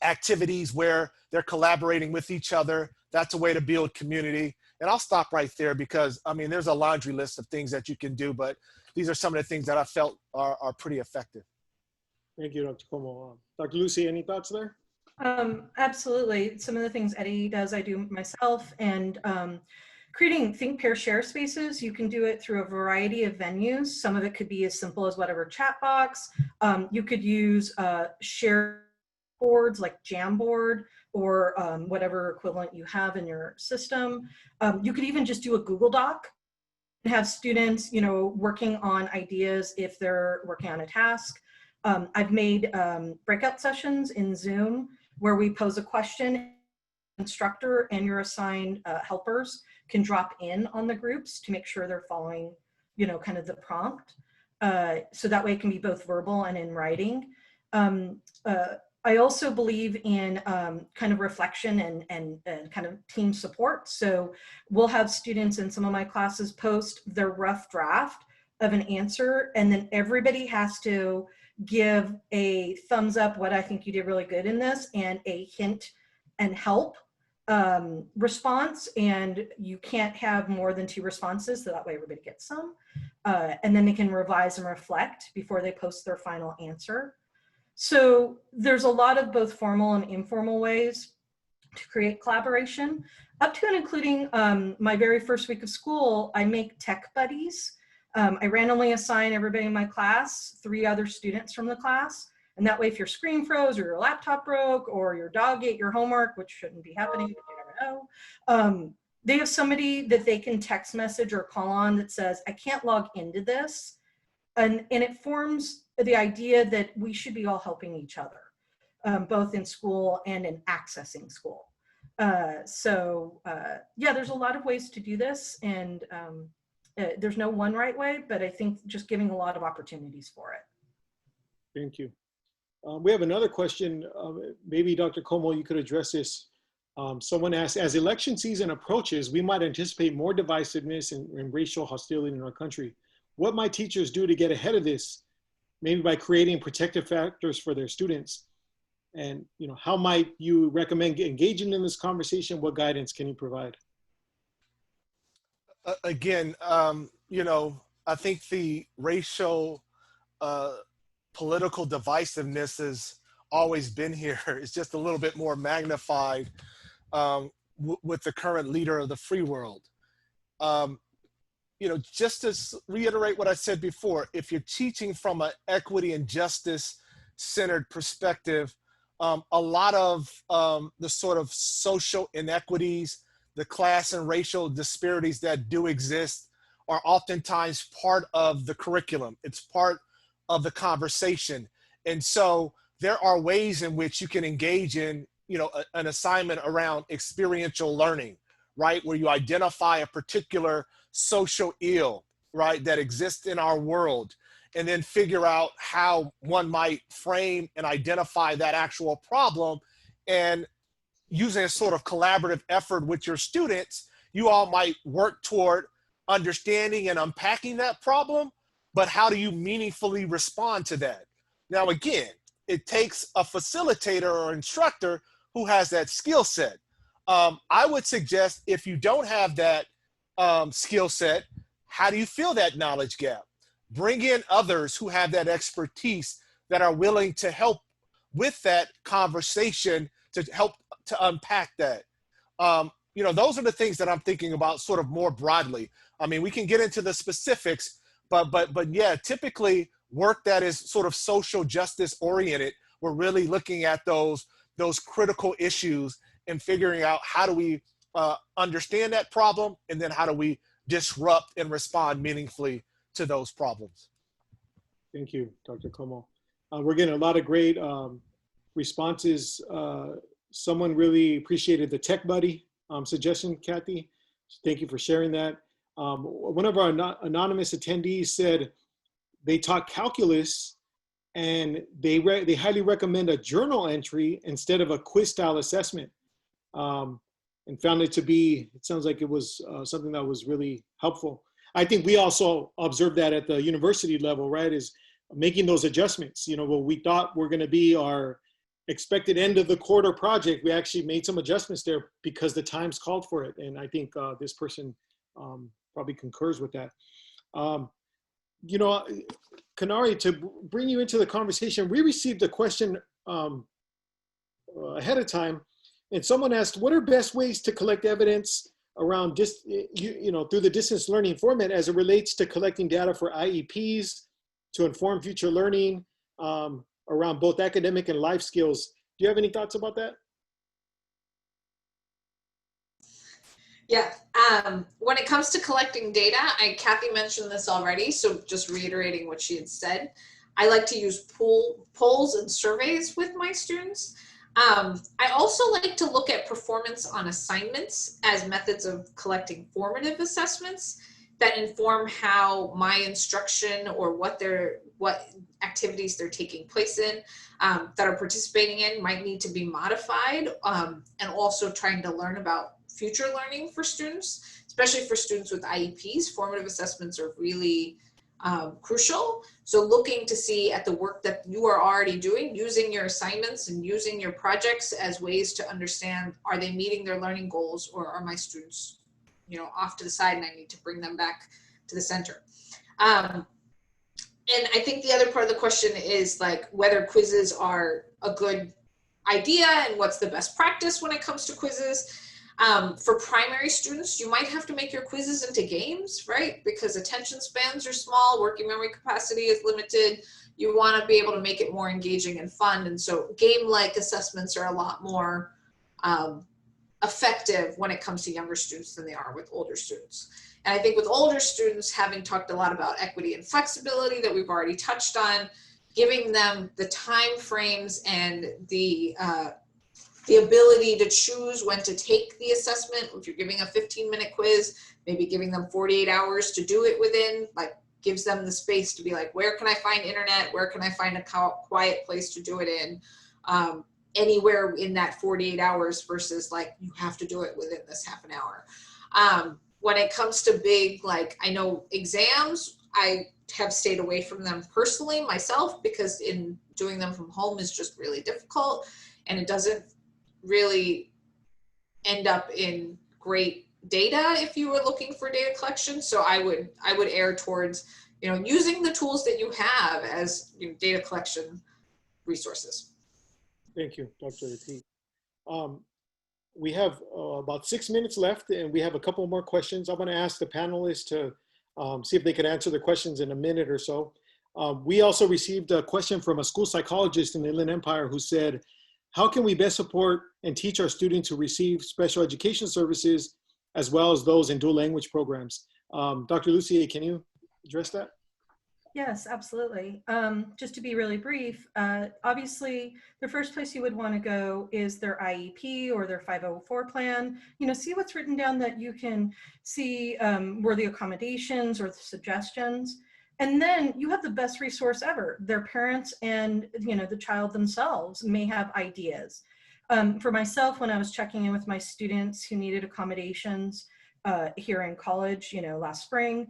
activities where they're collaborating with each other. That's a way to build community. And I'll stop right there because, I mean, there's a laundry list of things that you can do, but these are some of the things that I felt are pretty effective.
Thank you, Dr. Cuomo. Dr. Lucy, any thoughts there?
Absolutely. Some of the things Eddie does, I do myself. And creating think, pair, share spaces, you can do it through a variety of venues. Some of it could be as simple as whatever chat box. You could use share boards like Jamboard or whatever equivalent you have in your system. You could even just do a Google Doc and have students, you know, working on ideas if they're working on a task. I've made breakout sessions in Zoom where we pose a question. Instructor and your assigned helpers can drop in on the groups to make sure they're following, you know, kind of the prompt. So that way it can be both verbal and in writing. I also believe in kind of reflection and kind of team support. So we'll have students in some of my classes post their rough draft of an answer, and then everybody has to give a thumbs up, what I think you did really good in this, and a hint and help response. And you can't have more than 2 responses, so that way everybody gets some. And then they can revise and reflect before they post their final answer. So there's a lot of both formal and informal ways to create collaboration, up to and including my very first week of school, I make tech buddies. I randomly assign everybody in my class 3 other students from the class. And that way, if your screen froze or your laptop broke or your dog ate your homework, which shouldn't be happening, but you never know, they have somebody that they can text message or call on that says, I can't log into this. And it forms the idea that we should be all helping each other, both in school and in accessing school. Yeah, there's a lot of ways to do this, and there's no one right way, but I think just giving a lot of opportunities for it.
Thank you. We have another question. Maybe Dr. Cuomo, you could address this. Someone asked, as election season approaches, we might anticipate more divisiveness and racial hostility in our country. What might teachers do to get ahead of this? Maybe by creating protective factors for their students. And, you know, how might you recommend engaging in this conversation? What guidance can you provide?
Again, you know, I think the racial political divisiveness has always been here. It's just a little bit more magnified with the current leader of the free world. You know, just to reiterate what I said before, if you're teaching from an equity and justice centered perspective, a lot of the sort of social inequities, the class and racial disparities that do exist are oftentimes part of the curriculum. It's part of the conversation. And so there are ways in which you can engage in, you know, an assignment around experiential learning, right? Where you identify a particular social ill, right, that exists in our world, and then figure out how one might frame and identify that actual problem. And using a sort of collaborative effort with your students, you all might work toward understanding and unpacking that problem, but how do you meaningfully respond to that? Now, again, it takes a facilitator or instructor who has that skill set. I would suggest if you don't have that skill set, how do you fill that knowledge gap? Bring in others who have that expertise that are willing to help with that conversation to help to unpack that. you know, those are the things that I'm thinking about sort of more broadly. I mean, we can get into the specifics, but yeah, typically work that is sort of social justice oriented, we're really looking at those critical issues and figuring out how do we understand that problem, and then how do we disrupt and respond meaningfully to those problems.
Thank you, Dr. Cuomo. We're getting a lot of great responses. Someone really appreciated the tech buddy suggestion, Kathy. Thank you for sharing that. One of our anonymous attendees said they taught calculus and they highly recommend a journal entry instead of a quiz style assessment, and found it to be, it sounds like it was something that was really helpful. I think we also observed that at the university level, right, is making those adjustments. You know, what we thought were going to be our expected end of the quarter project, we actually made some adjustments there because the times called for it. And I think this person probably concurs with that. You know, Kanari, to bring you into the conversation, we received a question ahead of time, and someone asked, what are best ways to collect evidence around through the distance learning format as it relates to collecting data for IEPs to inform future learning around both academic and life skills? Do you have any thoughts about that?
Yeah, when it comes to collecting data, Kathy mentioned this already, so just reiterating what she had said, I like to use polls and surveys with my students. I also like to look at performance on assignments as methods of collecting formative assessments that inform how my instruction or what activities they're taking place in, that are participating in, might need to be modified, and also trying to learn about future learning for students, especially for students with IEPs. Formative assessments are really crucial. So looking to see at the work that you are already doing, using your assignments and using your projects as ways to understand, are they meeting their learning goals, or are my students, you know, off to the side and I need to bring them back to the center. And I think the other part of the question is like whether quizzes are a good idea and what's the best practice when it comes to quizzes. For primary students, you might have to make your quizzes into games, right? Because attention spans are small, working memory capacity is limited. You want to be able to make it more engaging and fun. And so game-like assessments are a lot more effective when it comes to younger students than they are with older students. And I think with older students, having talked a lot about equity and flexibility that we've already touched on, giving them the time frames and the ability to choose when to take the assessment. If you're giving a 15-minute quiz, maybe giving them 48 hours to do it within, like gives them the space to be like, where can I find internet? Where can I find a quiet place to do it in? Anywhere in that 48 hours versus like, you have to do it within this half an hour. When it comes to big, like I know exams, I have stayed away from them personally myself, because in doing them from home is just really difficult, and it doesn't really end up in great data if you were looking for data collection. So I would err towards, you know, using the tools that you have as, you know, data collection resources.
Thank you, Dr. T. We have about 6 minutes left, and we have a couple more questions. I'm going to ask the panelists to see if they could answer the questions in a minute or so. We also received a question from a school psychologist in the Inland Empire who said, how can we best support and teach our students who receive special education services as well as those in dual language programs? Dr. Lussier, can you address that?
Yes, absolutely. Just to be really brief, obviously, the first place you would want to go is their IEP or their 504 plan. You know, see what's written down that you can see were the accommodations or the suggestions. And then you have the best resource ever. Their parents and, you know, the child themselves may have ideas. For myself, when I was checking in with my students who needed accommodations here in college, you know, last spring,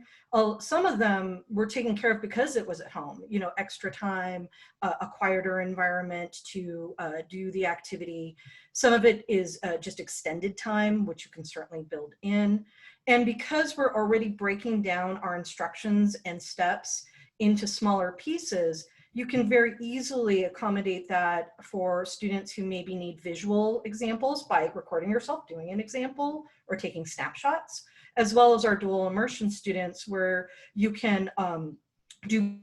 some of them were taken care of because it was at home, you know, extra time, a quieter environment to do the activity. Some of it is just extended time, which you can certainly build in. And because we're already breaking down our instructions and steps into smaller pieces, You can very easily accommodate that for students who maybe need visual examples by recording yourself doing an example or taking snapshots, as well as our dual immersion students where you can do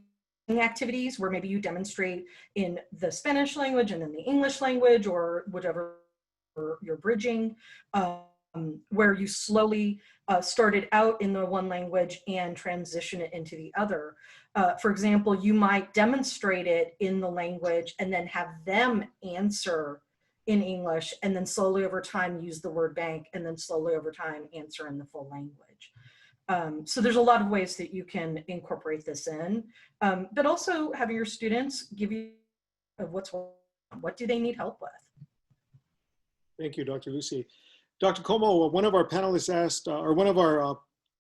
activities where maybe you demonstrate in the Spanish language and then the English language or whatever you're bridging, where you slowly started out in the one language and transition it into the other. For example, you might demonstrate it in the language and then have them answer in English, and then slowly over time use the word bank, and then slowly over time answer in the full language. So there's a lot of ways that you can incorporate this in, but also having your students give you what do they need help with.
Thank you, Dr. Lussier. Dr. Cuomo, one of our panelists asked, or one of our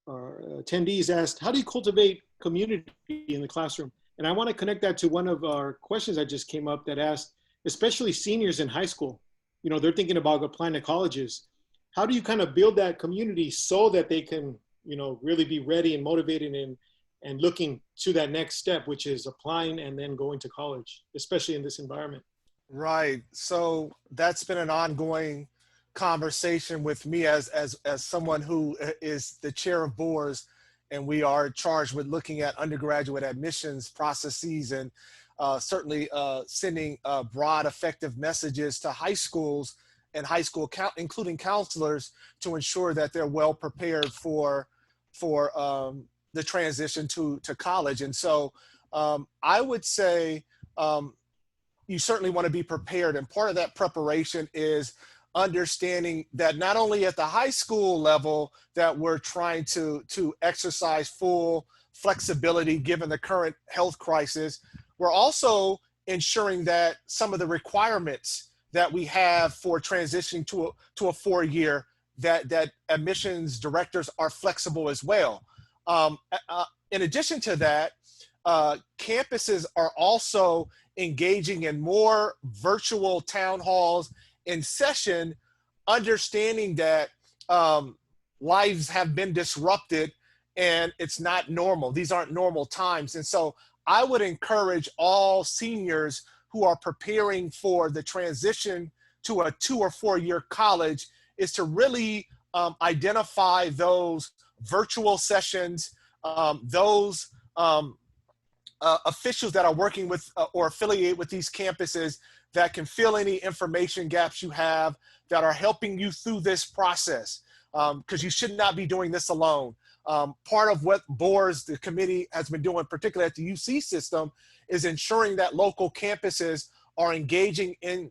attendees asked, how do you cultivate community in the classroom? And I want to connect that to one of our questions that just came up that asked, especially seniors in high school, you know, they're thinking about applying to colleges. How do you kind of build that community so that they can, you know, really be ready and motivated and looking to that next step, which is applying and then going to college, especially in this environment?
Right. So that's been an ongoing conversation with me as someone who is the chair of boards, and we are charged with looking at undergraduate admissions processes and certainly sending broad, effective messages to high schools and high school, including counselors, to ensure that they're well prepared for the transition to college. And so I would say you certainly want to be prepared. And part of that preparation is understanding that not only at the high school level that we're trying to exercise full flexibility given the current health crisis, we're also ensuring that some of the requirements that we have for transitioning to a 4-year, that admissions directors are flexible as well. In addition to that, campuses are also engaging in more virtual town halls in session, understanding that lives have been disrupted and it's not normal. These aren't normal times. And so I would encourage all seniors who are preparing for the transition to a 2 or 4 year college is to really identify those virtual sessions, those officials that are working with or affiliate with these campuses that can fill any information gaps you have, that are helping you through this process, because you should not be doing this alone. Part of what boards, the committee has been doing, particularly at the UC system, is ensuring that local campuses are engaging in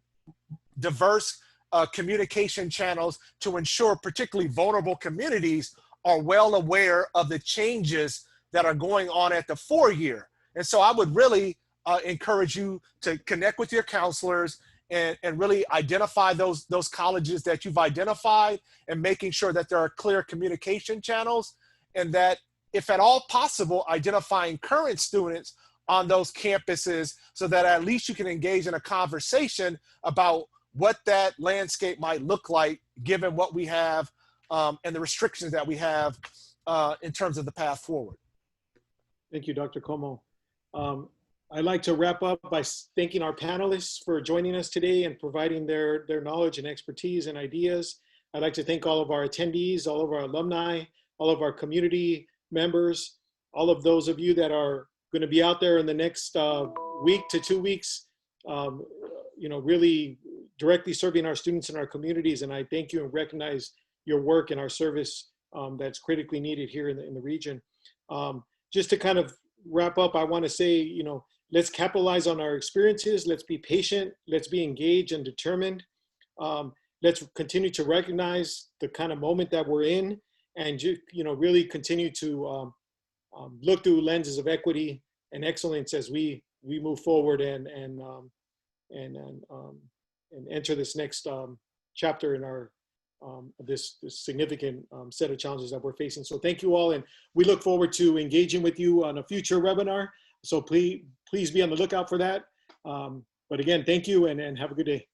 diverse communication channels to ensure particularly vulnerable communities are well aware of the changes that are going on at the 4-year. And so I would really encourage you to connect with your counselors and really identify those colleges that you've identified, and making sure that there are clear communication channels, and that if at all possible, identifying current students on those campuses so that at least you can engage in a conversation about what that landscape might look like given what we have and the restrictions that we have in terms of the path forward.
Thank you, Dr. Cuomo. I'd like to wrap up by thanking our panelists for joining us today and providing their knowledge and expertise and ideas. I'd like to thank all of our attendees, all of our alumni, all of our community members, all of those of you that are going to be out there in the next week to 2 weeks, you know, really directly serving our students and our communities. And I thank you and recognize your work and our service that's critically needed here in the region. Just to kind of wrap up, I want to say, you know, let's capitalize on our experiences. Let's be patient. Let's be engaged and determined. Let's continue to recognize the kind of moment that we're in, and you know, really continue to look through lenses of equity and excellence as we move forward and enter this next chapter in our this significant set of challenges that we're facing. So thank you all, and we look forward to engaging with you on a future webinar. So please be on the lookout for that. But again, thank you, and have a good day.